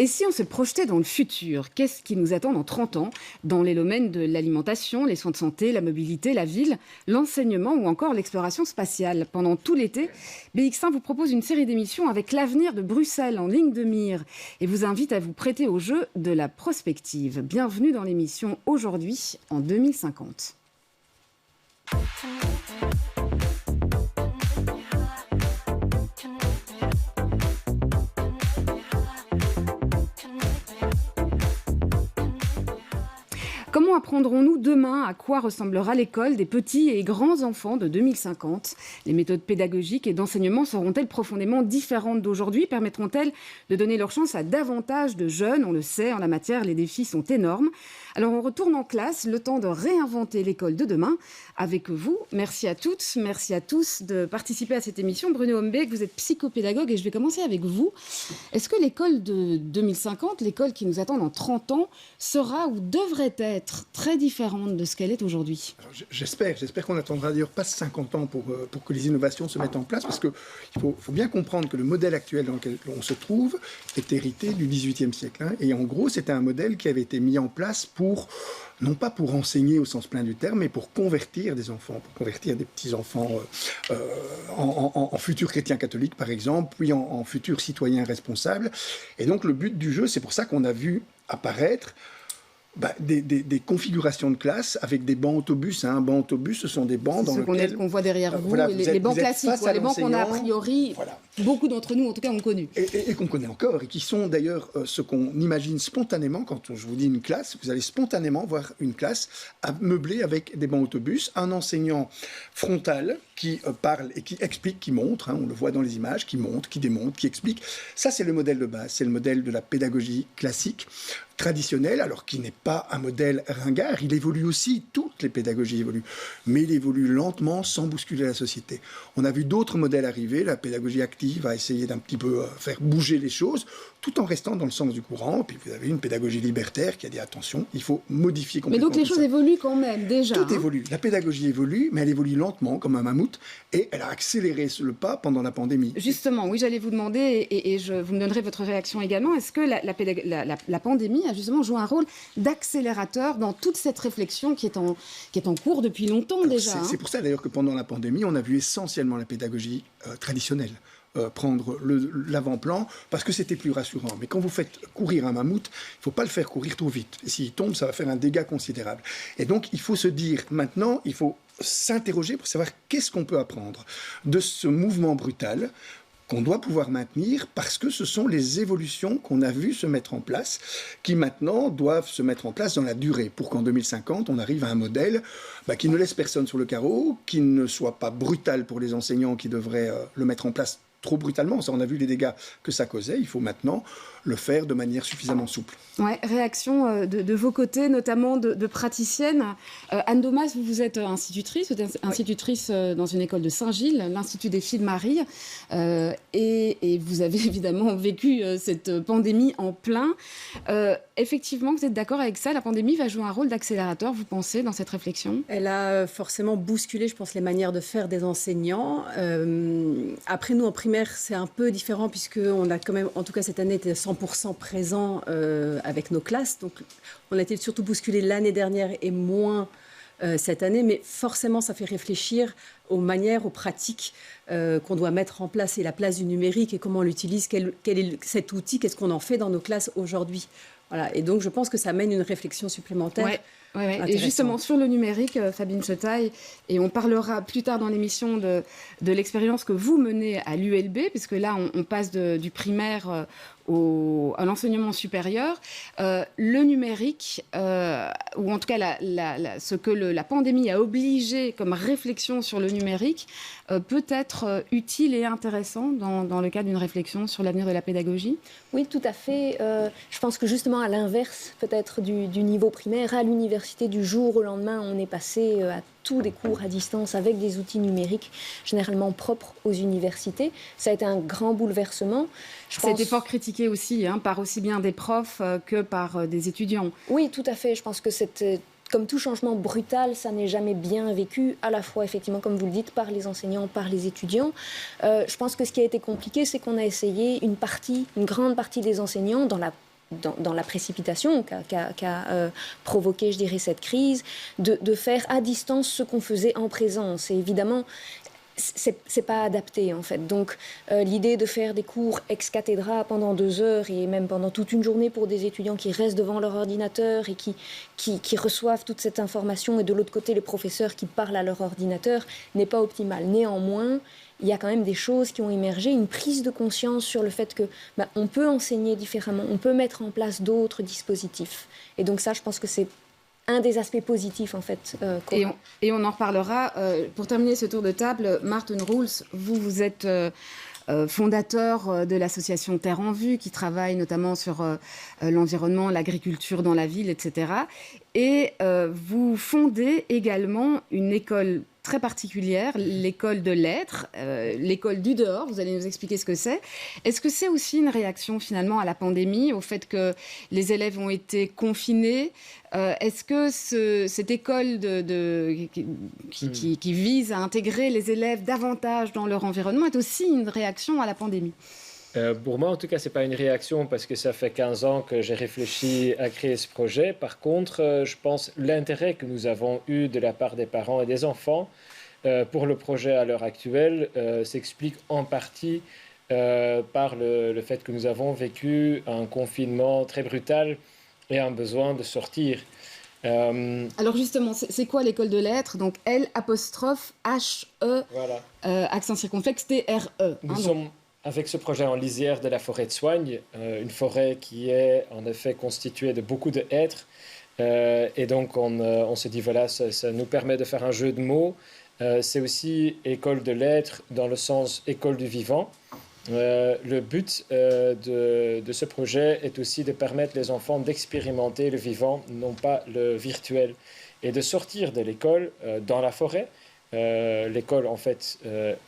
Et si on se projetait dans le futur, qu'est-ce qui nous attend dans 30 ans dans les domaines de l'alimentation, les soins de santé, la mobilité, la ville, l'enseignement ou encore l'exploration spatiale? Pendant tout l'été, BX1 vous propose une série d'émissions avec l'avenir de Bruxelles en ligne de mire et vous invite à vous prêter au jeu de la prospective. Bienvenue dans l'émission Aujourd'hui en 2050. Comment apprendrons-nous demain à quoi ressemblera l'école des petits et grands enfants de 2050? Les méthodes pédagogiques et d'enseignement seront-elles profondément différentes d'aujourd'hui? Permettront-elles de donner leur chance à davantage de jeunes? On le sait, en la matière, les défis sont énormes. Alors on retourne en classe, le temps de réinventer l'école de demain avec vous. Merci à toutes, merci à tous de participer à cette émission. Bruno Hombeek, vous êtes psychopédagogue et je vais commencer avec vous. Est-ce que l'école de 2050, l'école qui nous attend dans 30 ans, sera ou devrait être très différente de ce qu'elle est aujourd'hui? J'espère qu'on n'attendra d'ailleurs pas 50 ans pour que les innovations se mettent en place, parce qu'il faut bien comprendre que le modèle actuel dans lequel on se trouve est hérité du XVIIIe siècle. Et en gros, c'était un modèle qui avait été mis en place non pas pour enseigner au sens plein du terme, mais pour convertir des enfants, pour convertir des petits-enfants en futurs chrétiens catholiques, par exemple, puis en futurs citoyens responsables. Et donc, le but du jeu, c'est pour ça qu'on a vu apparaître des configurations de classe avec des bancs autobus. Un banc autobus, ce sont des bancs dans lesquels... qu'on voit derrière vous, voilà, les bancs classiques, les bancs qu'on a a priori, voilà. Beaucoup d'entre nous en tout cas ont connu. Et qu'on connaît encore, et qui sont d'ailleurs ce qu'on imagine spontanément, quand je vous dis une classe, vous allez spontanément voir une classe meublée avec des bancs autobus, un enseignant frontal qui parle et qui explique, qui montre, on le voit dans les images, qui montre, qui démontre, qui explique. Ça, c'est le modèle de base, c'est le modèle de la pédagogie classique, traditionnelle, alors qui n'est pas un modèle ringard, il évolue aussi, toutes les pédagogies évoluent, mais il évolue lentement sans bousculer la société. On a vu d'autres modèles arriver, la pédagogie active a essayé d'un petit peu faire bouger les choses, tout en restant dans le sens du courant. Puis vous avez une pédagogie libertaire qui a dit attention, il faut modifier complètement. Mais donc les choses évoluent quand même déjà. Tout évolue. La pédagogie évolue, mais elle évolue lentement, comme un mammouth, et elle a accéléré le pas pendant la pandémie. Justement, oui, j'allais vous demander, et vous me donnerez votre réaction également, est-ce que la pandémie a justement joué un rôle d'accélérateur dans toute cette réflexion qui est en cours depuis longtemps déjà? C'est pour ça d'ailleurs que pendant la pandémie, on a vu essentiellement la pédagogie traditionnelle prendre l'avant-plan, parce que c'était plus rassurant. Mais quand vous faites courir un mammouth, il ne faut pas le faire courir trop vite. Et s'il tombe, ça va faire un dégât considérable. Et donc, il faut se dire, maintenant, il faut s'interroger pour savoir qu'est-ce qu'on peut apprendre de ce mouvement brutal qu'on doit pouvoir maintenir, parce que ce sont les évolutions qu'on a vues se mettre en place, qui maintenant doivent se mettre en place dans la durée, pour qu'en 2050, on arrive à un modèle qui ne laisse personne sur le carreau, qui ne soit pas brutal pour les enseignants qui devraient le mettre en place trop brutalement. Ça, on a vu les dégâts que ça causait. Il faut maintenant le faire de manière suffisamment souple. Ouais, réaction de vos côtés, notamment de praticiennes. Anne Domas, vous êtes institutrice dans une école de Saint-Gilles, l'Institut des Filles de Marie, et vous avez évidemment vécu cette pandémie en plein. Effectivement, vous êtes d'accord avec ça? La pandémie va jouer un rôle d'accélérateur, vous pensez, dans cette réflexion? Elle a forcément bousculé, je pense, les manières de faire des enseignants. Après, nous, en primaire, c'est un peu différent, puisqu'on a quand même, en tout cas cette année, été 100% présent avec nos classes. Donc, on a été surtout bousculé l'année dernière et moins cette année. Mais forcément, ça fait réfléchir aux manières, aux pratiques qu'on doit mettre en place, et la place du numérique et comment on l'utilise, quel est cet outil, qu'est-ce qu'on en fait dans nos classes aujourd'hui. Voilà. Et donc, je pense que ça mène une réflexion supplémentaire. Ouais. Et justement, sur le numérique, Fabine Chetaille, et on parlera plus tard dans l'émission de l'expérience que vous menez à l'ULB, puisque là, on passe du primaire à l'enseignement supérieur. Le numérique, ou en tout cas ce que la pandémie a obligé comme réflexion sur le numérique, peut être utile et intéressant dans le cadre d'une réflexion sur l'avenir de la pédagogie? Oui, tout à fait. Je pense que justement, à l'inverse peut-être du niveau primaire, à l'université, du jour au lendemain, on est passé à tous des cours à distance avec des outils numériques généralement propres aux universités. Ça a été un grand bouleversement. C'était fort critiqué aussi, par aussi bien des profs que par des étudiants. Oui, tout à fait. Je pense que cette comme tout changement brutal, ça n'est jamais bien vécu, à la fois, effectivement, comme vous le dites, par les enseignants, par les étudiants. Je pense que ce qui a été compliqué, c'est qu'on a essayé une grande partie des enseignants dans la précipitation qu'a provoqué, je dirais, cette crise, de faire à distance ce qu'on faisait en présence. Et évidemment, c'est pas adapté en fait. Donc l'idée de faire des cours ex cathedra pendant 2 heures et même pendant toute une journée pour des étudiants qui restent devant leur ordinateur et qui reçoivent toute cette information, et de l'autre côté les professeurs qui parlent à leur ordinateur, n'est pas optimal. Néanmoins, il y a quand même des choses qui ont émergé, une prise de conscience sur le fait que on peut enseigner différemment, on peut mettre en place d'autres dispositifs. Et donc ça, je pense que c'est un des aspects positifs, en fait. Et on en reparlera. Pour terminer ce tour de table, Maarten Roels, vous êtes fondateur de l'association Terre en Vue, qui travaille notamment sur l'environnement, l'agriculture dans la ville, etc. Et vous fondez également une école très particulière, l'école de lettres, l'école du dehors. Vous allez nous expliquer ce que c'est. Est-ce que c'est aussi une réaction finalement à la pandémie, au fait que les élèves ont été confinés? Est-ce que cette école qui vise à intégrer les élèves davantage dans leur environnement est aussi une réaction à la pandémie? Pour moi, en tout cas, ce n'est pas une réaction parce que ça fait 15 ans que j'ai réfléchi à créer ce projet. Par contre, je pense l'intérêt que nous avons eu de la part des parents et des enfants pour le projet à l'heure actuelle s'explique en partie par le fait que nous avons vécu un confinement très brutal et un besoin de sortir. Alors justement, c'est quoi l'école de lettres? Donc L''H', voilà. accent circonflexe, T-R-E. Nous sommes avec ce projet en lisière de la forêt de Soignes, une forêt qui est en effet constituée de beaucoup de hêtres. Et donc on se dit, voilà, ça nous permet de faire un jeu de mots. C'est aussi école de lettres dans le sens école du vivant. Le but de ce projet est aussi de permettre les enfants d'expérimenter le vivant, non pas le virtuel, et de sortir de l'école dans la forêt. L'école, en fait,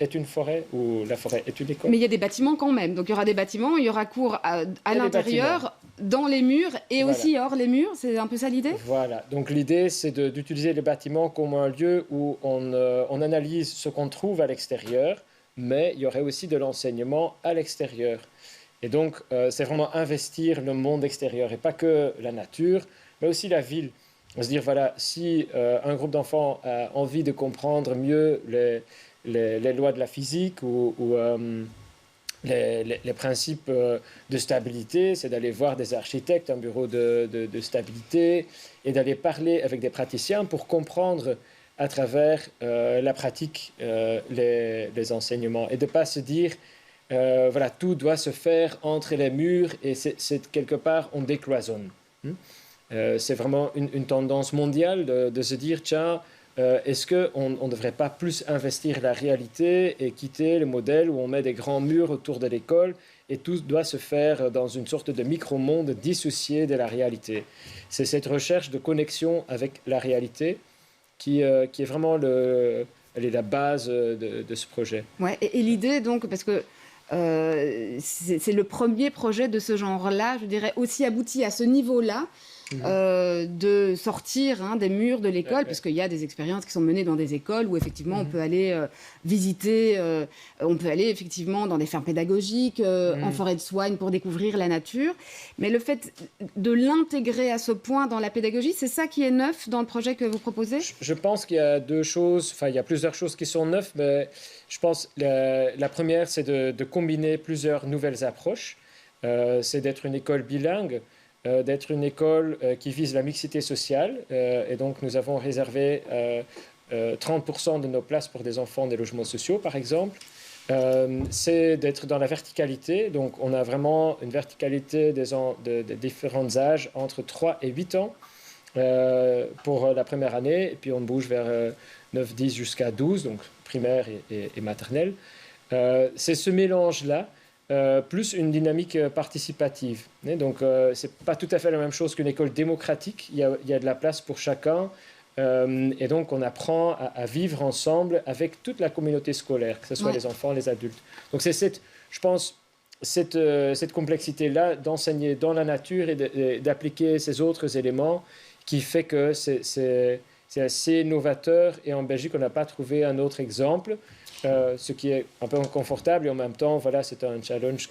est une forêt ou la forêt est une école. Mais il y a des bâtiments quand même. Donc il y aura des bâtiments, il y aura cours à l'intérieur, dans les murs et voilà. Aussi hors les murs. C'est un peu ça l'idée? Voilà. Donc l'idée, c'est d'utiliser les bâtiments comme un lieu où on analyse ce qu'on trouve à l'extérieur, mais il y aurait aussi de l'enseignement à l'extérieur. Et donc, c'est vraiment investir le monde extérieur et pas que la nature, mais aussi la ville. On se dire, voilà, si un groupe d'enfants a envie de comprendre mieux les lois de la physique ou les principes de stabilité, c'est d'aller voir des architectes, un bureau de stabilité, et d'aller parler avec des praticiens pour comprendre à travers la pratique les enseignements. Et de ne pas se dire, voilà, tout doit se faire entre les murs, et c'est quelque part, on décloisonne. C'est vraiment une tendance mondiale de se dire, tiens, est-ce qu'on ne devrait pas plus investir la réalité et quitter le modèle où on met des grands murs autour de l'école et tout doit se faire dans une sorte de micro-monde dissocié de la réalité. C'est cette recherche de connexion avec la réalité qui est vraiment la base de ce projet. Ouais, et l'idée, donc, parce que c'est le premier projet de ce genre-là, je dirais, aussi abouti à ce niveau-là, de sortir des murs de l'école, parce qu'il y a des expériences qui sont menées dans des écoles où effectivement on peut aller visiter, on peut aller effectivement dans des fermes pédagogiques, en forêt de Soignes pour découvrir la nature. Mais le fait de l'intégrer à ce point dans la pédagogie, c'est ça qui est neuf dans le projet que vous proposez? Je pense qu'il y a deux choses, enfin il y a plusieurs choses qui sont neuves, mais je pense la première c'est de combiner plusieurs nouvelles approches. C'est d'être une école bilingue, d'être une école qui vise la mixité sociale. Et donc, nous avons réservé 30% de nos places pour des enfants des logements sociaux, par exemple. C'est d'être dans la verticalité. Donc, on a vraiment une verticalité de différents âges, entre 3 et 8 ans pour la première année. Et puis, on bouge vers 9, 10 jusqu'à 12, donc primaire et maternelle. C'est ce mélange-là. Plus une dynamique participative. Donc, ce n'est pas tout à fait la même chose qu'une école démocratique. Il y a de la place pour chacun. Et donc, on apprend à vivre ensemble avec toute la communauté scolaire, que ce soit les enfants, les adultes. Donc, c'est je pense, cette complexité-là d'enseigner dans la nature et d'appliquer ces autres éléments qui fait que c'est assez novateur. Et en Belgique, on n'a pas trouvé un autre exemple. Ce qui est un peu inconfortable et en même temps, voilà, c'est un challenge.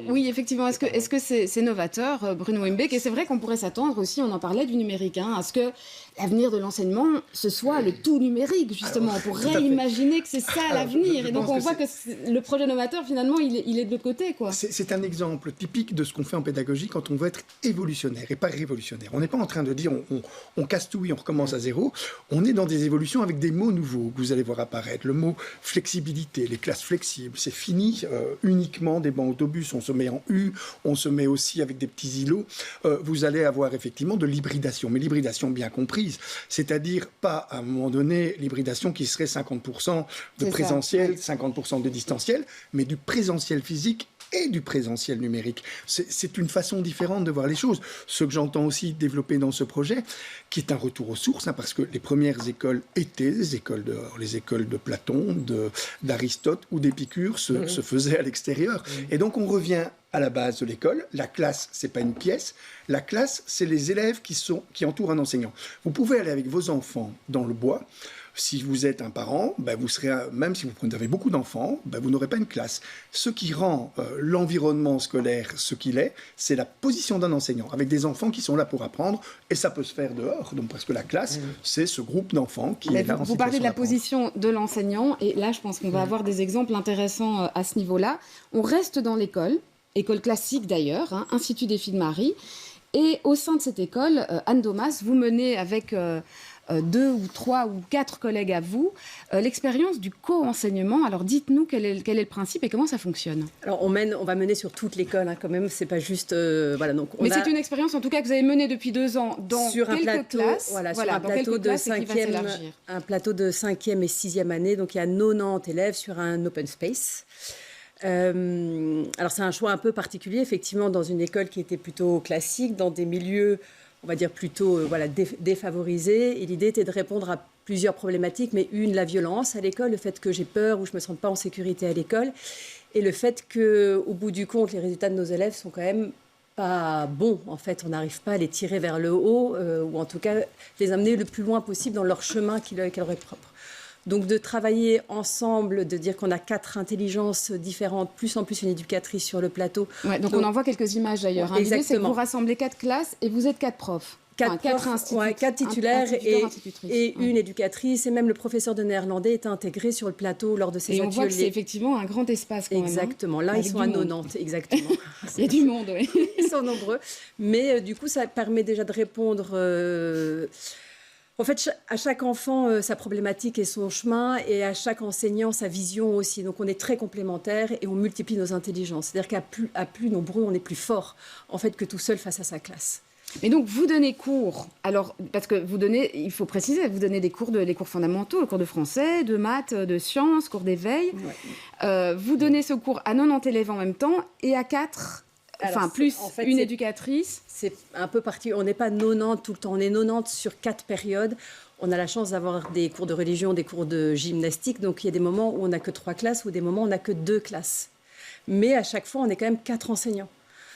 Oui, effectivement, est-ce que c'est novateur, Bruno Wimbeck? Et c'est vrai qu'on pourrait s'attendre aussi, on en parlait du numérique, à ce que l'avenir de l'enseignement, ce soit le tout numérique, justement. On pourrait imaginer que c'est ça l'avenir. Et donc, on voit que le projet novateur, finalement, il est de l'autre côté, quoi. C'est un exemple typique de ce qu'on fait en pédagogie quand on veut être évolutionnaire et pas révolutionnaire. On n'est pas en train de dire on casse tout et on recommence à zéro. On est dans des évolutions avec des mots nouveaux que vous allez voir apparaître. Le mot flexibilité, les classes flexibles, c'est fini uniquement des bancs autobus. On se met en U, on se met aussi avec des petits îlots. Vous allez avoir effectivement de l'hybridation, mais l'hybridation bien comprise. C'est-à-dire pas, à un moment donné, l'hybridation qui serait 50% de présentiel, 50% de distanciel, mais du présentiel physique et du présentiel numérique. C'est une façon différente de voir les choses. Ce que j'entends aussi développer dans ce projet, qui est un retour aux sources, parce que les premières écoles étaient les écoles de Platon, d'Aristote ou d'Épicure se faisaient à l'extérieur. Et donc on revient à la base de l'école. La classe, c'est pas une pièce. La classe, c'est les élèves qui entourent un enseignant. Vous pouvez aller avec vos enfants dans le bois. Si vous êtes un parent, vous serez, même si vous avez beaucoup d'enfants, vous n'aurez pas une classe. Ce qui rend l'environnement scolaire ce qu'il est, c'est la position d'un enseignant, avec des enfants qui sont là pour apprendre, et ça peut se faire dehors, donc parce que la classe, c'est ce groupe d'enfants qui est là en situation d'apprendre. Vous parlez de la position de l'enseignant, et là, je pense qu'on va avoir des exemples intéressants à ce niveau-là. On reste dans l'école classique d'ailleurs, Institut des Filles de Marie, et au sein de cette école, Anne Domas, vous menez avec 2 ou 3 ou 4 collègues à vous, l'expérience du co-enseignement. Alors dites-nous quel est le principe et comment ça fonctionne. Alors on va mener sur toute l'école quand même, c'est pas juste... donc mais c'est une expérience en tout cas que vous avez menée depuis 2 ans dans sur quelques un plateau, classes. Sur un plateau de 5e et 6e année, donc il y a 90 élèves sur un open space. Alors c'est un choix un peu particulier, effectivement, dans une école qui était plutôt classique, dans des milieux, on va dire, plutôt défavorisés. Et l'idée était de répondre à plusieurs problématiques, mais la violence à l'école, le fait que j'ai peur ou je ne me sens pas en sécurité à l'école, et le fait qu'au bout du compte, les résultats de nos élèves sont quand même pas bons. En fait, on n'arrive pas à les tirer vers le haut, ou en tout cas les amener le plus loin possible dans leur chemin qui leur est propre. Donc de travailler ensemble, de dire qu'on a 4 intelligences différentes, plus en plus une éducatrice sur le plateau. Ouais, donc on en voit quelques images d'ailleurs. L'idée, c'est que vous rassemblez 4 classes et vous êtes 4 profs. 4 titulaires et une éducatrice. Et même le professeur de néerlandais est intégré sur le plateau lors de ces ateliers. Et on voit que c'est effectivement un grand espace quand exactement. Même, Là, ils sont à 90, exactement. Il y a du monde, oui. Ils sont nombreux. Mais du coup, ça permet déjà de répondre... En fait, à chaque enfant, sa problématique et son chemin, et à chaque enseignant, sa vision aussi. Donc, on est très complémentaires et on multiplie nos intelligences. C'est-à-dire qu'à plus nombreux, on est plus fort, en fait, que tout seul face à sa classe. Et donc, vous donnez cours, alors, parce que il faut préciser, vous donnez les cours fondamentaux, le cours de français, de maths, de sciences, cours d'éveil. Ouais. Vous donnez ce cours à 90 élèves en même temps et à 4... plus en fait, une éducatrice. C'est un peu particulier. On n'est pas 90 tout le temps. On est 90 sur 4 périodes. On a la chance d'avoir des cours de religion, des cours de gymnastique. Donc, il y a des moments où on n'a que 3 classes ou des moments où on n'a que 2 classes. Mais à chaque fois, on est quand même 4 enseignants.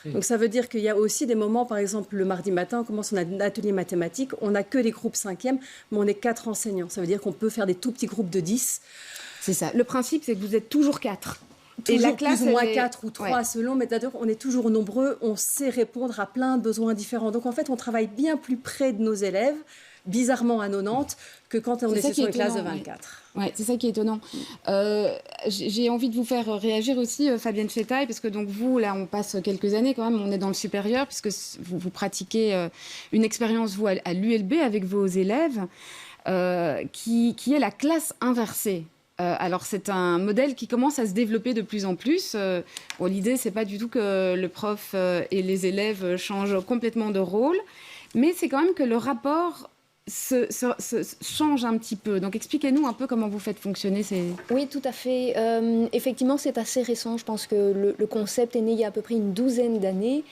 Donc, ça veut dire qu'il y a aussi des moments, par exemple, le mardi matin, on a un atelier mathématique. On n'a que des groupes 5e, mais on est 4 enseignants. Ça veut dire qu'on peut faire des tout petits groupes de 10. C'est ça. Le principe, c'est que vous êtes toujours 4. Toujours et la classe, plus ou moins 4 ou 3 selon, mais d'ailleurs, on est toujours nombreux, on sait répondre à plein de besoins différents. Donc en fait, on travaille bien plus près de nos élèves, bizarrement à 90, que quand on est sur une classe de 24. Oui, c'est ça qui est étonnant. J'ai envie de vous faire réagir aussi, Fabienne Chetaille, parce que donc vous, là, on passe quelques années quand même, on est dans le supérieur, puisque vous pratiquez une expérience, vous, à l'ULB avec vos élèves, qui est la classe inversée. Alors, c'est un modèle qui commence à se développer de plus en plus. L'idée, c'est pas du tout que le prof et les élèves changent complètement de rôle, mais c'est quand même que le rapport se change un petit peu. Donc, expliquez-nous un peu comment vous faites fonctionner ces... Oui, tout à fait. Effectivement, c'est assez récent. Je pense que le concept est né il y a à peu près une douzaine d'années.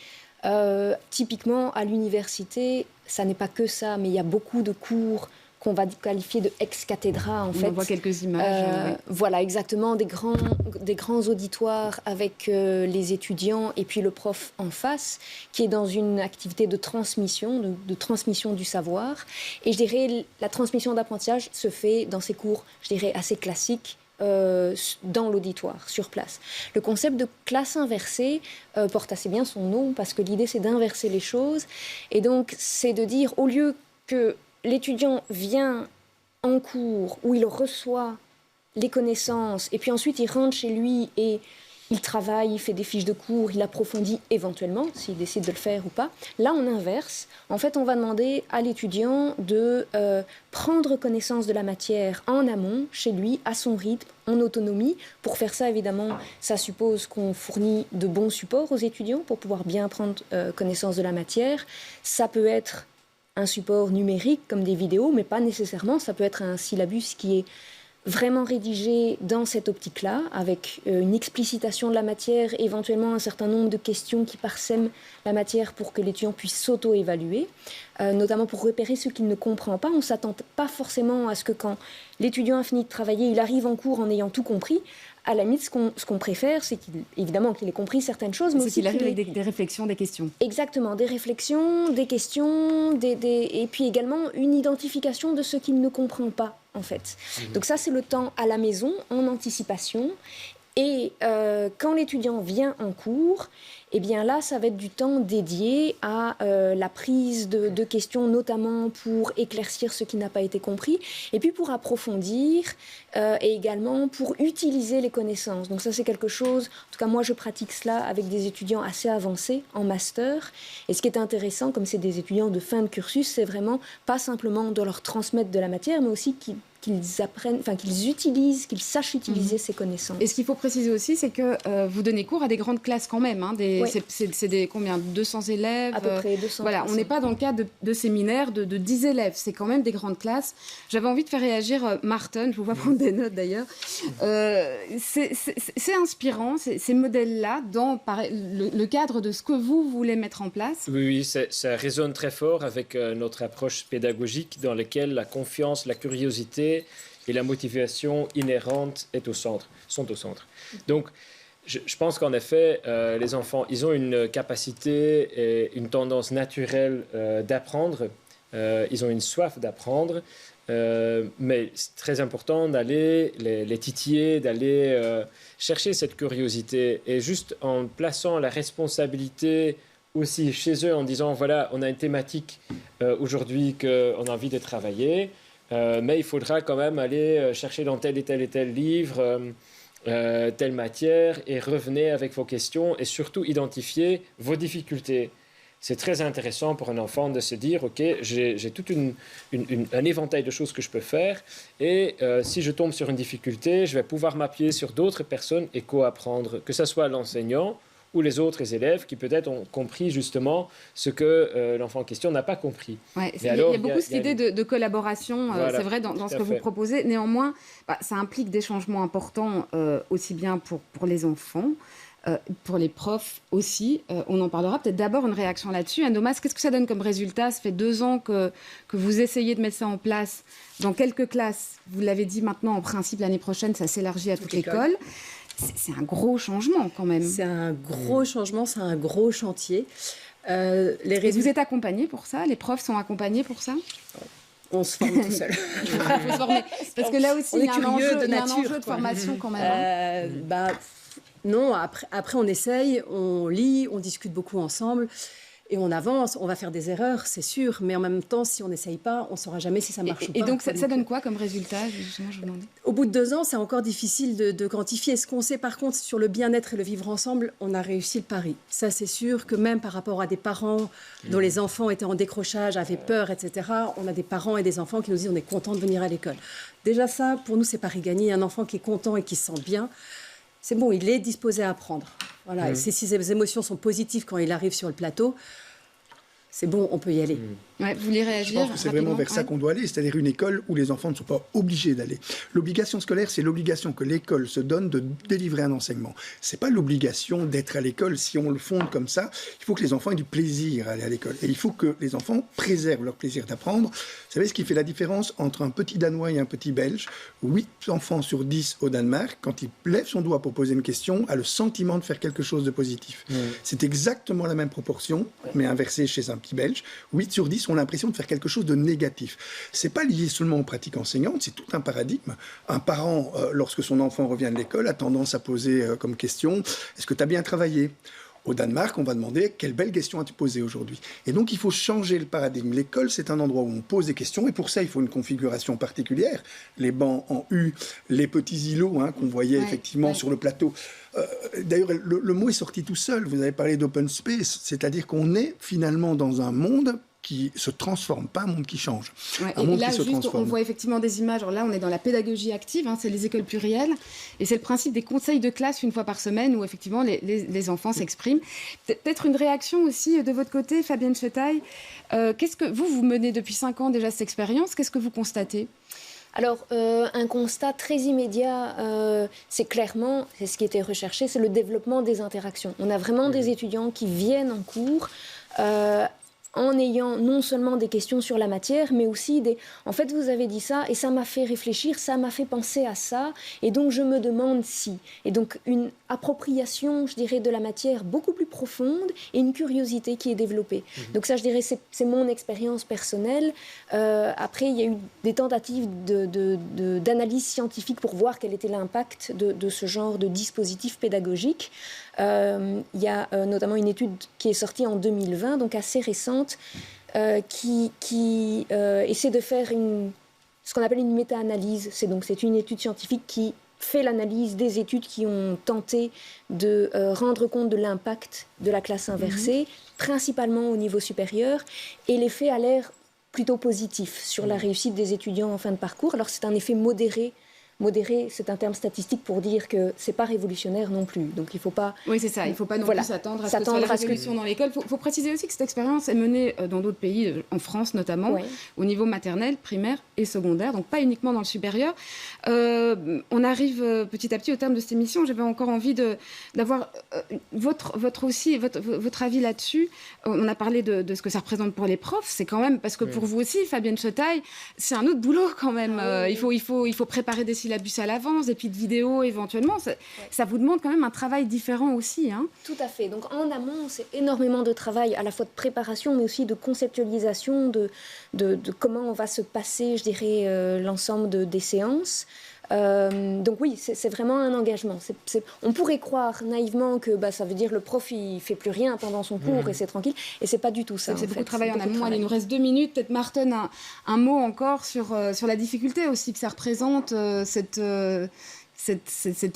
Typiquement, à l'université, ça n'est pas que ça, mais il y a beaucoup de cours qu'on va qualifier de ex-cathédra, en fait. On voit quelques images. Voilà, exactement, des grands auditoires avec les étudiants et puis le prof en face, qui est dans une activité de transmission, de transmission du savoir. Et je dirais, la transmission d'apprentissage se fait dans ces cours, je dirais, assez classiques, dans l'auditoire, sur place. Le concept de classe inversée porte assez bien son nom, parce que l'idée, c'est d'inverser les choses. Et donc, c'est de dire, au lieu que l'étudiant vient en cours où il reçoit les connaissances et puis ensuite il rentre chez lui et il travaille, il fait des fiches de cours, il approfondit éventuellement s'il décide de le faire ou pas. Là, on inverse. En fait, on va demander à l'étudiant de prendre connaissance de la matière en amont, chez lui, à son rythme, en autonomie. Pour faire ça, évidemment, ça suppose qu'on fournit de bons supports aux étudiants pour pouvoir bien prendre connaissance de la matière. Ça peut être un support numérique comme des vidéos, mais pas nécessairement. Ça peut être un syllabus qui est vraiment rédigé dans cette optique-là, avec une explicitation de la matière, éventuellement un certain nombre de questions qui parsèment la matière pour que l'étudiant puisse s'auto-évaluer, notamment pour repérer ce qu'il ne comprend pas. On ne s'attend pas forcément à ce que quand l'étudiant a fini de travailler, il arrive en cours en ayant tout compris. À la limite, ce qu'on préfère, c'est évidemment qu'il ait compris certaines choses, mais aussi qu'il arrive avec des réflexions, des questions. Exactement, des réflexions, des questions, et puis également une identification de ce qu'il ne comprend pas, en fait. Donc ça, c'est le temps à la maison, en anticipation. Et quand l'étudiant vient en cours, eh bien là, ça va être du temps dédié à la prise de questions, notamment pour éclaircir ce qui n'a pas été compris, et puis pour approfondir, et également pour utiliser les connaissances. Donc ça, c'est quelque chose, en tout cas moi, je pratique cela avec des étudiants assez avancés en master. Et ce qui est intéressant, comme c'est des étudiants de fin de cursus, c'est vraiment pas simplement de leur transmettre de la matière, mais aussi qu'ils apprennent, enfin qu'ils utilisent, qu'ils sachent utiliser ces connaissances. Et ce qu'il faut préciser aussi, c'est que vous donnez cours à des grandes classes quand même. Hein, oui. C'est des combien, 200 élèves. À peu près 200. Voilà, on n'est pas dans le cadre de séminaires de 10 élèves. C'est quand même des grandes classes. J'avais envie de faire réagir Martin. Je vous vois prendre des notes d'ailleurs. C'est inspirant ces modèles-là dans le cadre de ce que vous voulez mettre en place. Oui, ça résonne très fort avec notre approche pédagogique dans laquelle la confiance, la curiosité et la motivation inhérente sont au centre. Donc, je pense qu'en effet, les enfants, ils ont une capacité et une tendance naturelle d'apprendre. Ils ont une soif d'apprendre. Mais c'est très important d'aller les titiller, d'aller chercher cette curiosité. Et juste en plaçant la responsabilité aussi chez eux, en disant, voilà, on a une thématique aujourd'hui qu'on a envie de travailler, mais il faudra quand même aller chercher dans tel et tel livre telle matière et revenez avec vos questions et surtout identifier vos difficultés. C'est très intéressant pour un enfant de se dire, OK, j'ai tout un éventail de choses que je peux faire et si je tombe sur une difficulté, je vais pouvoir m'appuyer sur d'autres personnes et co-apprendre, que ce soit l'enseignant ou les autres élèves qui peut-être ont compris justement ce que l'enfant en question n'a pas compris. Ouais, il y a beaucoup cette idée de collaboration, voilà, c'est vrai, dans ce que vous proposez. Néanmoins, ça implique des changements importants aussi bien pour les enfants, pour les profs aussi. On en parlera. Peut-être d'abord une réaction là-dessus. Anomas, qu'est-ce que ça donne comme résultat? Ça fait 2 ans que vous essayez de mettre ça en place dans quelques classes. Vous l'avez dit maintenant, en principe, l'année prochaine, ça s'élargit à toute l'école. C'est un gros changement quand même. C'est un gros changement, c'est un gros chantier. Vous êtes accompagnés pour ça? Les profs sont accompagnés pour ça? On se forme tout seul. Il faut se former. Parce que là aussi, il y a un enjeu de formation quand même. Non, après on essaye, on lit, on discute beaucoup ensemble. Et on avance, on va faire des erreurs, c'est sûr, mais en même temps, si on n'essaye pas, on ne saura jamais si ça marche ou pas. Et donc, ça donne quoi comme résultat, justement, je vous demandais? Au bout de 2 ans, c'est encore difficile de quantifier. Ce qu'on sait, par contre, sur le bien-être et le vivre ensemble, on a réussi le pari. Ça, c'est sûr que même par rapport à des parents dont les enfants étaient en décrochage, avaient peur, etc., on a des parents et des enfants qui nous disent on est content de venir à l'école. Déjà ça, pour nous, c'est pari gagné. Un enfant qui est content et qui se sent bien, c'est bon, il est disposé à apprendre. Voilà. Et si ses émotions sont positives quand il arrive sur le plateau, c'est bon, on peut y aller. Ouais, vous voulez réagir? Je pense que c'est vraiment vers ça qu'on doit aller, c'est-à-dire une école où les enfants ne sont pas obligés d'aller. L'obligation scolaire, c'est l'obligation que l'école se donne de délivrer un enseignement. C'est pas l'obligation d'être à l'école. Si on le fonde comme ça, il faut que les enfants aient du plaisir à aller à l'école. Et il faut que les enfants préservent leur plaisir d'apprendre. Vous savez ce qui fait la différence entre un petit Danois et un petit Belge? 8 enfants sur 10 au Danemark, quand il lève son doigt pour poser une question, a le sentiment de faire quelque chose de positif. C'est exactement la même proportion, mais inversée chez un petit Belge. 8 sur 10 ont l'impression de faire quelque chose de négatif. C'est pas lié seulement aux pratiques enseignantes, c'est tout un paradigme. Un parent, lorsque son enfant revient de l'école, a tendance à poser comme question « Est-ce que tu as bien travaillé ?» Au Danemark, on va demander « Quelle belle question as-tu posée aujourd'hui ?» Et donc, il faut changer le paradigme. L'école, c'est un endroit où on pose des questions, et pour ça, il faut une configuration particulière. Les bancs en U, les petits îlots qu'on voyait effectivement sur le plateau. D'ailleurs, le mot est sorti tout seul. Vous avez parlé d'open space, c'est-à-dire qu'on est finalement dans un monde qui se transforme, pas un monde qui change. Ouais, un et monde là, qui se juste, transforme. on voit effectivement des images. Alors là, on est dans la pédagogie active, c'est les écoles plurielles. Et c'est le principe des conseils de classe une fois par semaine où effectivement les enfants s'expriment. Peut-être une réaction aussi de votre côté, Fabienne Chetaille. Qu'est-ce que vous menez depuis 5 ans déjà cette expérience? Qu'est-ce que vous constatez? Alors, un constat très immédiat, c'est clairement, c'est ce qui était recherché, c'est le développement des interactions. On a vraiment des étudiants qui viennent en cours en ayant non seulement des questions sur la matière, mais aussi des... En fait, vous avez dit ça, et ça m'a fait réfléchir, ça m'a fait penser à ça, et donc je me demande si... Et donc, une appropriation, je dirais, de la matière beaucoup plus profonde, et une curiosité qui est développée. Donc ça, je dirais, c'est mon expérience personnelle. Après, il y a eu des tentatives d'analyse scientifique pour voir quel était l'impact de ce genre de dispositif pédagogique. Il y a notamment une étude qui est sortie en 2020, donc assez récente, qui essaie de faire ce qu'on appelle une méta-analyse. C'est une étude scientifique qui fait l'analyse des études qui ont tenté de rendre compte de l'impact de la classe inversée, principalement au niveau supérieur, et l'effet a l'air plutôt positif sur la réussite des étudiants en fin de parcours. Alors c'est un effet modéré. Modéré, c'est un terme statistique pour dire que c'est pas révolutionnaire non plus. Donc il faut pas... Oui, c'est ça. Il ne faut pas non plus s'attendre à ce que ce soit la révolution dans l'école. Il faut préciser aussi que cette expérience est menée dans d'autres pays, en France notamment, au niveau maternel, primaire et secondaire, donc pas uniquement dans le supérieur. On arrive petit à petit au terme de cette émission. J'avais encore envie d'avoir votre avis là-dessus. On a parlé de ce que ça représente pour les profs. C'est quand même, parce que pour vous aussi, Fabienne Chetaille, c'est un autre boulot quand même. Il faut préparer des syllabus à l'avance, des petites vidéos éventuellement. Ça vous demande quand même un travail différent aussi. Tout à fait. Donc en amont, c'est énormément de travail, à la fois de préparation, mais aussi de conceptualisation de comment on va se passer, je dirais, l'ensemble des séances. Donc oui, c'est vraiment un engagement. On pourrait croire naïvement que ça veut dire le prof il fait plus rien pendant son cours et c'est tranquille, et c'est pas du tout ça. C'est beaucoup de travail en amont. Allez, il nous reste 2 minutes. Peut-être Martin un mot encore sur la difficulté aussi que ça représente cette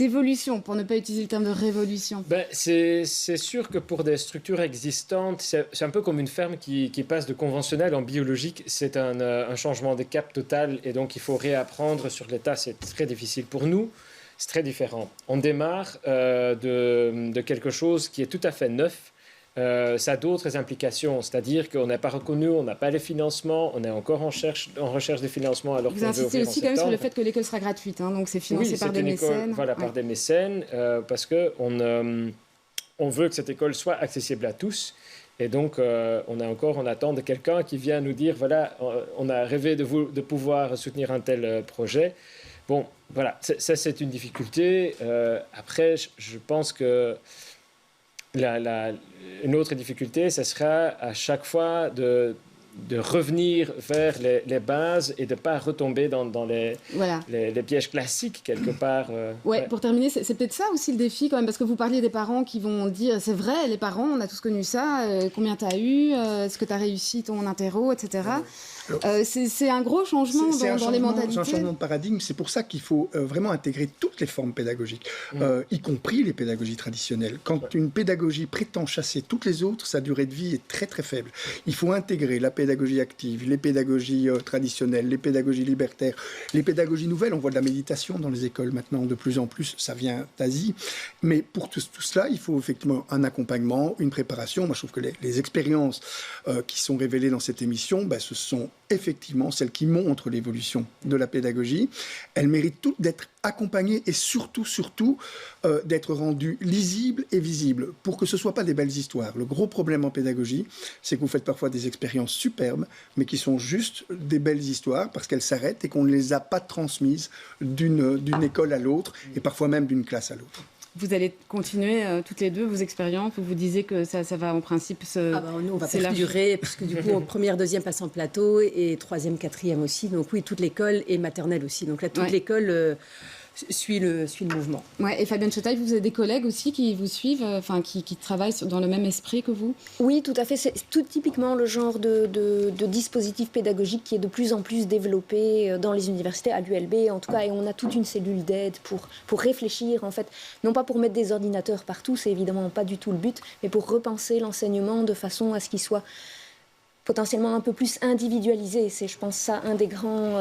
évolution, pour ne pas utiliser le terme de révolution. C'est sûr que pour des structures existantes, c'est un peu comme une ferme qui passe de conventionnel en biologique. C'est un changement de cap total, et donc il faut réapprendre sur l'état. C'est très difficile pour nous. C'est très différent. On démarre de quelque chose qui est tout à fait neuf. Ça a d'autres implications, c'est-à-dire qu'on n'a pas reconnu, on n'a pas les financements, on est encore en recherche des financements alors qu'on veut ouvrir en septembre. Vous insistez aussi quand même sur le fait que l'école sera gratuite, donc c'est financé par des mécènes. Voilà, par des mécènes, parce qu'on veut que cette école soit accessible à tous. Et donc, on est encore en attente de quelqu'un qui vient nous dire, voilà, on a rêvé de pouvoir soutenir un tel projet. Bon, voilà, ça c'est une difficulté. Après, je pense que une autre difficulté, ce sera à chaque fois de revenir vers les bases et de ne pas retomber dans les pièges classiques quelque part. Pour terminer, c'est peut-être ça aussi le défi quand même, parce que vous parliez des parents qui vont dire, c'est vrai, les parents, on a tous connu ça, combien tu as eu, est-ce que tu as réussi ton interro, etc. C'est un gros changement dans les mentalités. C'est un changement de paradigme. C'est pour ça qu'il faut vraiment intégrer toutes les formes pédagogiques, y compris les pédagogies traditionnelles. Quand une pédagogie prétend chasser toutes les autres, sa durée de vie est très très faible. Il faut intégrer la pédagogie active, les pédagogies traditionnelles, les pédagogies libertaires, les pédagogies nouvelles. On voit de la méditation dans les écoles maintenant de plus en plus, ça vient d'Asie. Mais pour tout cela, il faut effectivement un accompagnement, une préparation. Moi, je trouve que les expériences qui sont révélées dans cette émission, ce sont effectivement celles qui montrent l'évolution de la pédagogie. Elles méritent toutes d'être accompagnées et surtout d'être rendues lisibles et visibles pour que ce ne soient pas des belles histoires. Le gros problème en pédagogie, c'est que vous faites parfois des expériences superbes, mais qui sont juste des belles histoires parce qu'elles s'arrêtent et qu'on ne les a pas transmises d'une école à l'autre et parfois même d'une classe à l'autre. Vous allez continuer toutes les deux vos expériences. Vous disiez que ça va en principe nous, on va perdurer, puisque du coup, première, deuxième passe en plateau et troisième, quatrième aussi. Donc oui, toute l'école et maternelle aussi. Donc là, toute l'école suit le mouvement. Ouais, et Fabienne Chetaille, vous avez des collègues aussi qui vous suivent, qui travaillent dans le même esprit que vous? Oui, tout à fait. C'est tout typiquement le genre de dispositif pédagogique qui est de plus en plus développé dans les universités, à l'ULB en tout cas, et on a toute une cellule d'aide pour réfléchir, en fait, non pas pour mettre des ordinateurs partout, c'est évidemment pas du tout le but, mais pour repenser l'enseignement de façon à ce qu'il soit potentiellement un peu plus individualisé. C'est, je pense, ça un des grands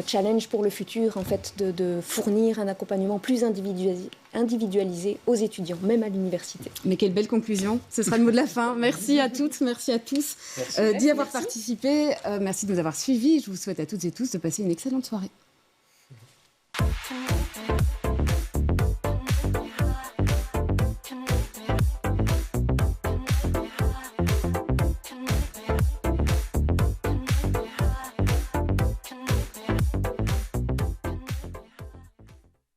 challenges pour le futur, en fait, de fournir un accompagnement plus individualisé aux étudiants, même à l'université. Mais quelle belle conclusion. Ce sera le mot de la fin. Merci à toutes, merci à tous d'y avoir participé. Merci de nous avoir suivis. Je vous souhaite à toutes et tous de passer une excellente soirée.